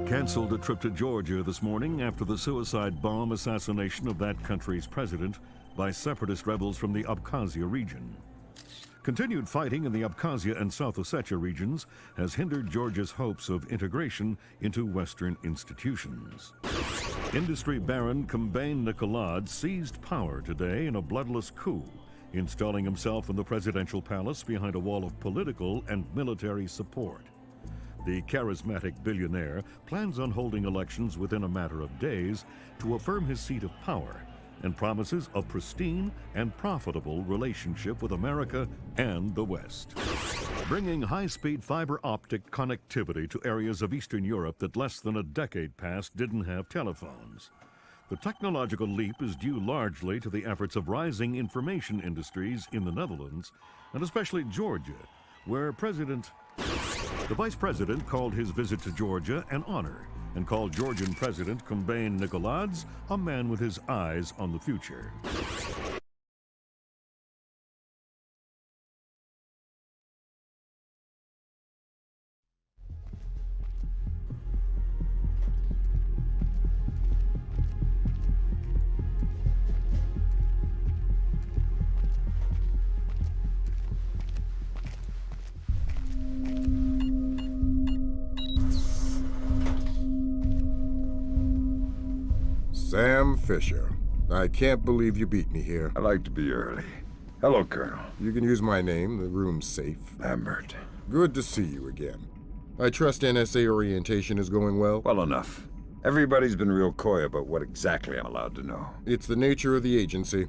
Canceled a trip to Georgia this morning after the suicide bomb assassination of that country's president by separatist rebels from the Abkhazia region. Continued fighting in the Abkhazia and South Ossetia regions has hindered Georgia's hopes of integration into Western institutions. Industry baron Kombain Nikolad seized power today in a bloodless coup, installing himself in the presidential palace behind a wall of political and military support. The charismatic billionaire plans on holding elections within a matter of days to affirm his seat of power and promises a pristine and profitable relationship with America and the West. Bringing high-speed fiber optic connectivity to areas of Eastern Europe that less than a decade past didn't have telephones. The technological leap is due largely to the efforts of rising information industries in the Netherlands, and especially Georgia, where the Vice President called his visit to Georgia an honor and called Georgian President Kombain Nikolad a man with his eyes on the future. Sam Fisher. I can't believe you beat me here. I like to be early. Hello, Colonel. You can use my name. The room's safe. Lambert. Good to see you again. I trust NSA orientation is going well? Well enough. Everybody's been real coy about what exactly I'm allowed to know. It's the nature of the agency.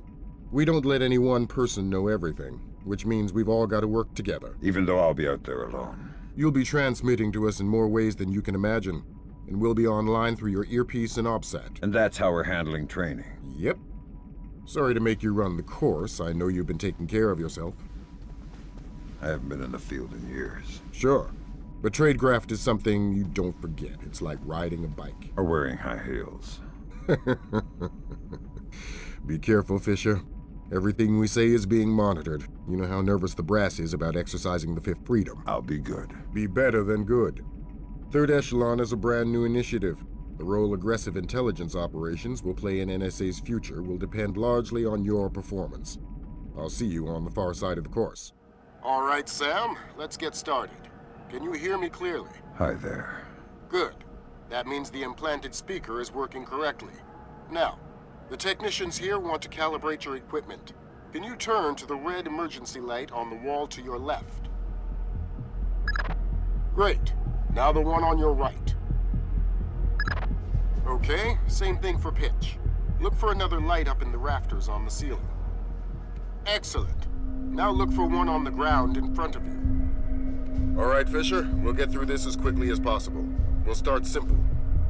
We don't let any one person know everything, which means we've all got to work together. Even though I'll be out there alone. You'll be transmitting to us in more ways than you can imagine. And we'll be online through your earpiece and OPSAT. And that's how we're handling training. Yep. Sorry to make you run the course. I know you've been taking care of yourself. I haven't been in the field in years. Sure. But tradecraft is something you don't forget. It's like riding a bike. Or wearing high heels. Be careful, Fisher. Everything we say is being monitored. You know how nervous the brass is about exercising the Fifth Freedom. I'll be good. Be better than good. Third Echelon is a brand new initiative. The role aggressive intelligence operations will play in NSA's future will depend largely on your performance. I'll see you on the far side of the course. All right, Sam, let's get started. Can you hear me clearly? Hi there. Good. That means the implanted speaker is working correctly. Now, the technicians here want to calibrate your equipment. Can you turn to the red emergency light on the wall to your left? Great. Now the one on your right. Okay, same thing for pitch. Look for another light up in the rafters on the ceiling. Excellent. Now look for one on the ground in front of you. All right, Fisher, we'll get through this as quickly as possible. We'll start simple.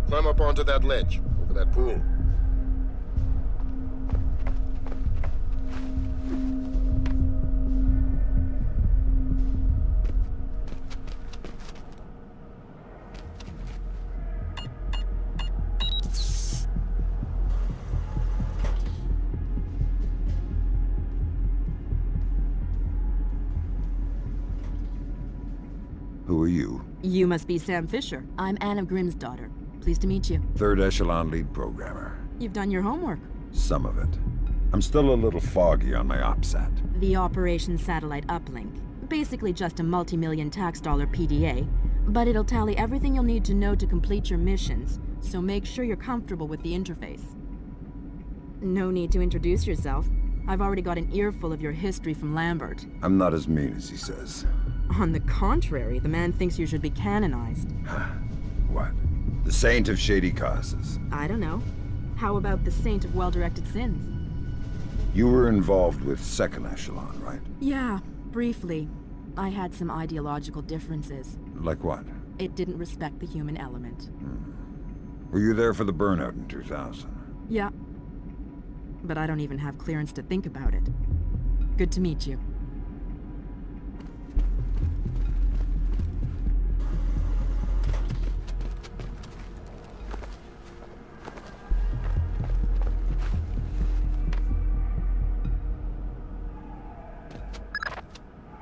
Climb up onto that ledge, over that pool. Who are you? You must be Sam Fisher. I'm Anne of Grimm's daughter. Pleased to meet you. Third Echelon lead programmer. You've done your homework. Some of it. I'm still a little foggy on my OPSAT. The Operation Satellite Uplink. Basically just a multi-million tax dollar PDA, but it'll tally everything you'll need to know to complete your missions, so make sure you're comfortable with the interface. No need to introduce yourself. I've already got an earful of your history from Lambert. I'm not as mean as he says. On the contrary, the man thinks you should be canonized. What? The saint of shady causes. I don't know. How about the saint of well-directed sins? You were involved with Second Echelon, right? Yeah, briefly. I had some ideological differences. Like what? It didn't respect the human element. Were you there for the burnout in 2000? Yeah. But I don't even have clearance to think about it. Good to meet you.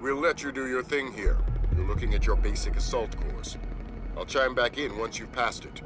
We'll let you do your thing here. You're looking at your basic assault course. I'll chime back in once you've passed it.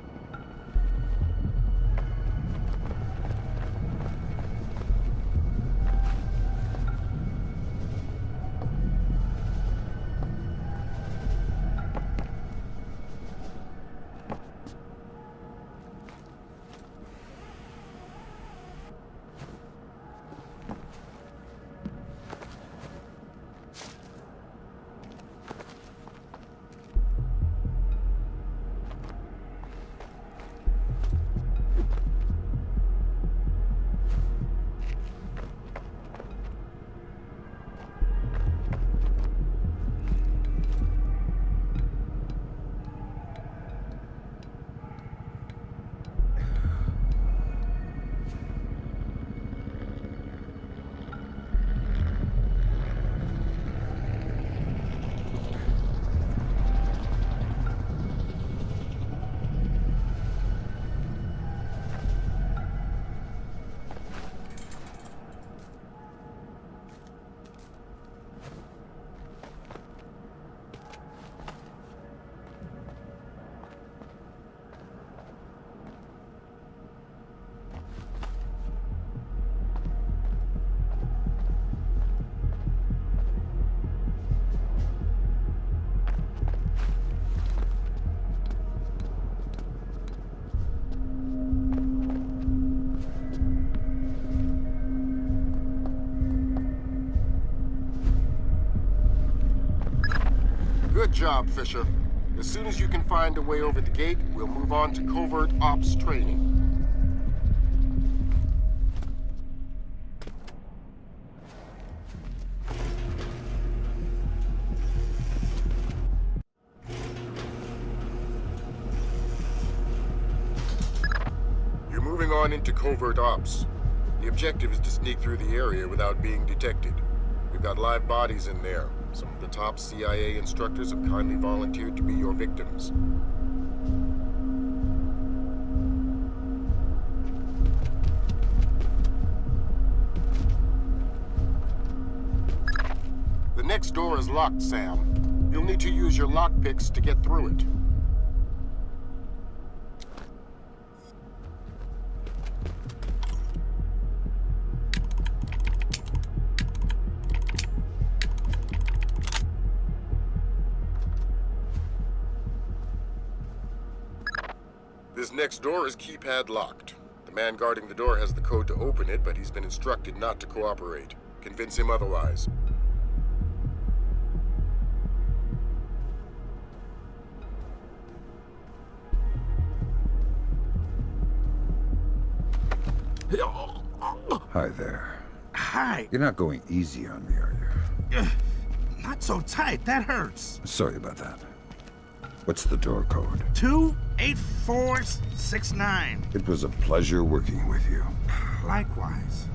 Good job, Fisher. As soon as you can find a way over the gate, we'll move on to covert ops training. You're moving on into covert ops. The objective is to sneak through the area without being detected. We've got live bodies in there. Some of the top CIA instructors have kindly volunteered to be your victims. The next door is locked, Sam. You'll need to use your lockpicks to get through it. This next door is keypad locked. The man guarding the door has the code to open it, but he's been instructed not to cooperate. Convince him otherwise. Hi there. Hi. You're not going easy on me, are you? Not so tight. That hurts. Sorry about that. What's the door code? 28469. It was a pleasure working with you. Likewise.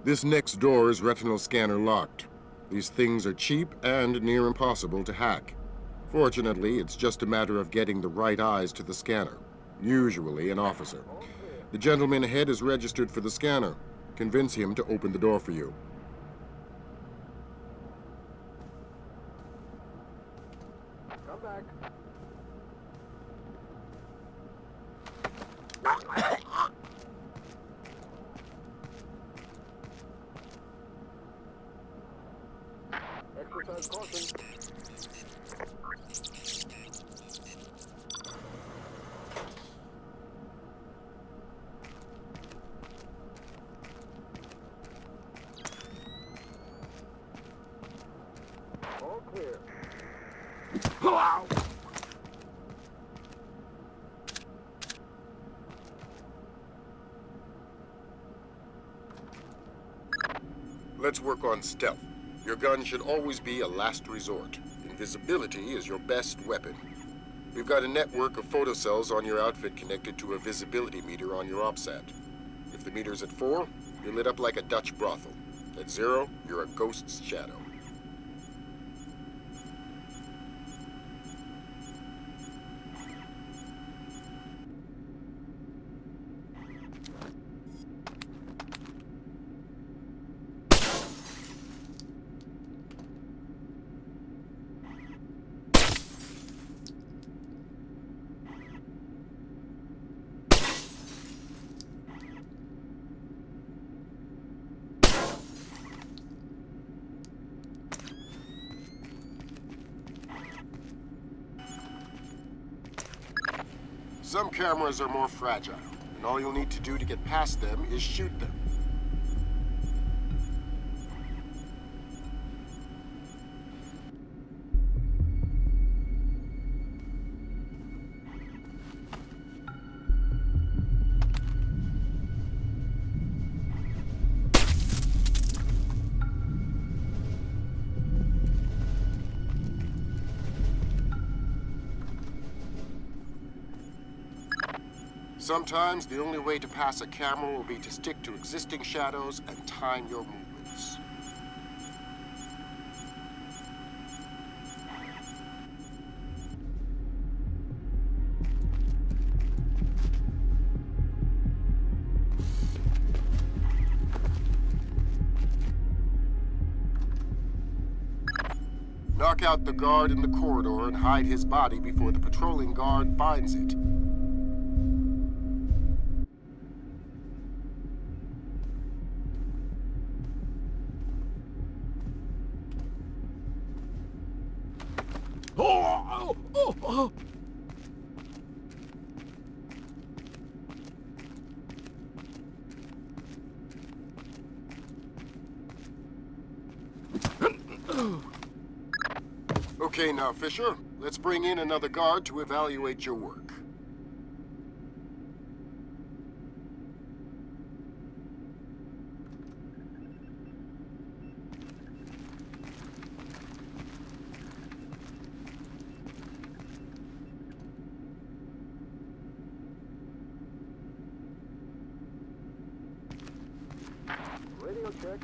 This next door is retinal scanner locked. These things are cheap and near impossible to hack. Fortunately, it's just a matter of getting the right eyes to the scanner, usually an officer. The gentleman ahead is registered for the scanner. Convince him to open the door for you. Come back. Exercise caution. All clear. Let's work on stealth. Your gun should always be a last resort. Invisibility is your best weapon. We've got a network of photocells on your outfit connected to a visibility meter on your OPSAT. If the meter's at 4, you're lit up like a Dutch brothel. At 0, you're a ghost's shadow. Some cameras are more fragile, and all you'll need to do to get past them is shoot them. Sometimes the only way to pass a camera will be to stick to existing shadows and time your movements. Knock out the guard in the corridor and hide his body before the patrolling guard finds it. Okay now, Fisher. Let's bring in another guard to evaluate your work. Radio check.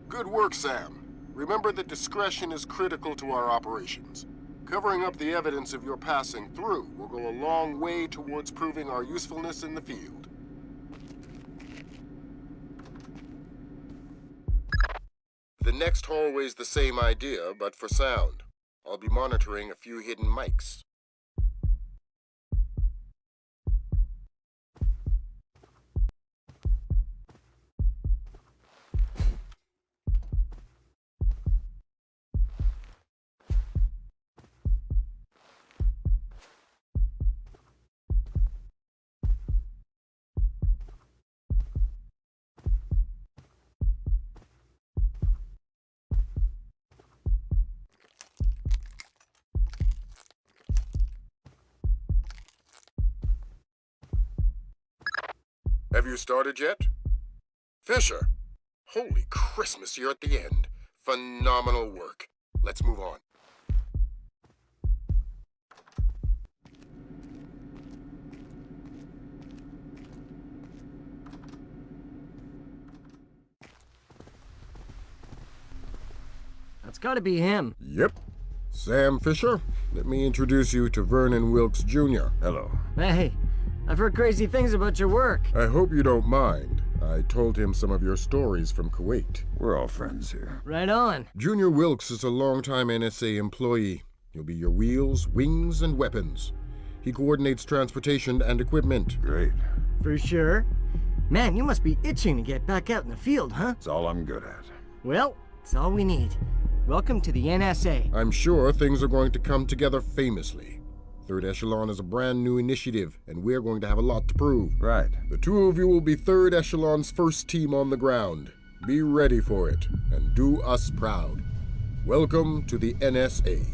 Good work, Sam. Remember that discretion is critical to our operations. Covering up the evidence of your passing through will go a long way towards proving our usefulness in the field. The next hallway's the same idea, but for sound. I'll be monitoring a few hidden mics. Have you started yet? Fisher! Holy Christmas, you're at the end. Phenomenal work. Let's move on. That's gotta be him. Yep. Sam Fisher, let me introduce you to Vernon Wilkes Jr. Hello. Hey, I've heard crazy things about your work. I hope you don't mind. I told him some of your stories from Kuwait. We're all friends here. Right on. Junior Wilkes is a longtime NSA employee. He'll be your wheels, wings, and weapons. He coordinates transportation and equipment. Great. For sure. Man, you must be itching to get back out in the field, huh? It's all I'm good at. Well, it's all we need. Welcome to the NSA. I'm sure things are going to come together famously. Third Echelon is a brand new initiative, and we're going to have a lot to prove. Right. The two of you will be Third Echelon's first team on the ground. Be ready for it, and do us proud. Welcome to the NSA.